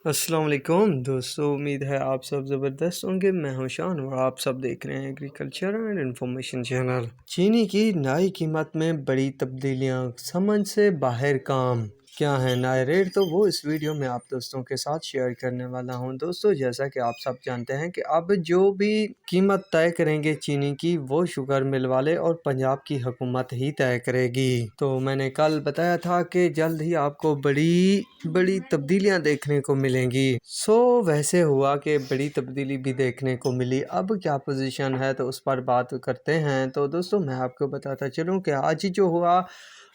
अस्सलाम वालेकुम दोस्तों, उम्मीद है आप सब ज़बरदस्त होंगे। मैं हूं शान और आप सब देख रहे हैं एग्रीकल्चर एंड इंफॉर्मेशन चैनल। चीनी की नई कीमत में बड़ी तब्दीलियां, समझ से बाहर काम। क्या है नए रेट, तो वो इस वीडियो में आप दोस्तों के साथ शेयर करने वाला हूं। दोस्तों, जैसा कि आप सब जानते हैं कि अब जो भी कीमत तय करेंगे चीनी की, वो शुगर मिल वाले और पंजाब की हुकूमत ही तय करेगी। तो मैंने कल बताया था कि जल्द ही आपको बड़ी बड़ी तब्दीलियां देखने को मिलेंगी। वैसे हुआ कि बड़ी तब्दीली भी देखने को मिली। अब क्या पोजीशन है, तो उस पर बात करते हैं। तो दोस्तों, मैं आपको बताता चलूं कि आज जो हुआ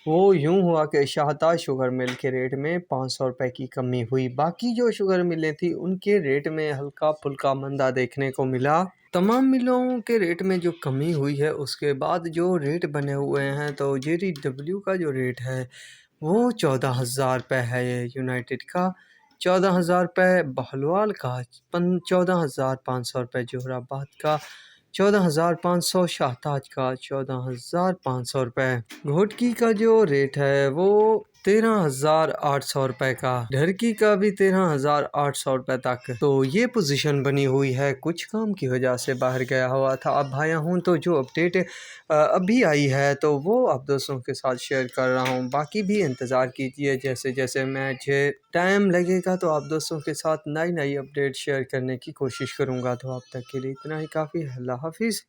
वो यूं हुआ कि शाहता शुगर मिल के रेट में 500 रुपये की कमी हुई। बाकी जो शुगर मिलें थी उनके रेट में हल्का फुल्का मंदा देखने को मिला। तमाम मिलों के रेट में जो कमी हुई है, उसके बाद जो रेट बने हुए हैं, तो JDW का जो रेट है वो 14,000 रुपये है। ये यूनाइटेड का 14,000 रुपये, बहलवाल का 14,500 रुपये, जोहराबाद का 14,500, शाहताज का 14,500 रुपये। घोटकी का जो रेट है वो 13,800 रुपये का, ढरकी का भी 13,800 रुपये तक। तो ये पोजीशन बनी हुई है, कुछ काम की वजह से बाहर गया हुआ था, अब आया हूँ। तो जो अपडेट अभी आई है तो वो आप दोस्तों के साथ शेयर कर रहा हूँ। बाकी भी इंतज़ार कीजिए, जैसे जैसे मुझे टाइम लगेगा तो आप दोस्तों के साथ नई नई अपडेट शेयर करने की कोशिश करूँगा। तो अब तक के लिए इतना ही काफ़ी। अल्लाह हाफिज़।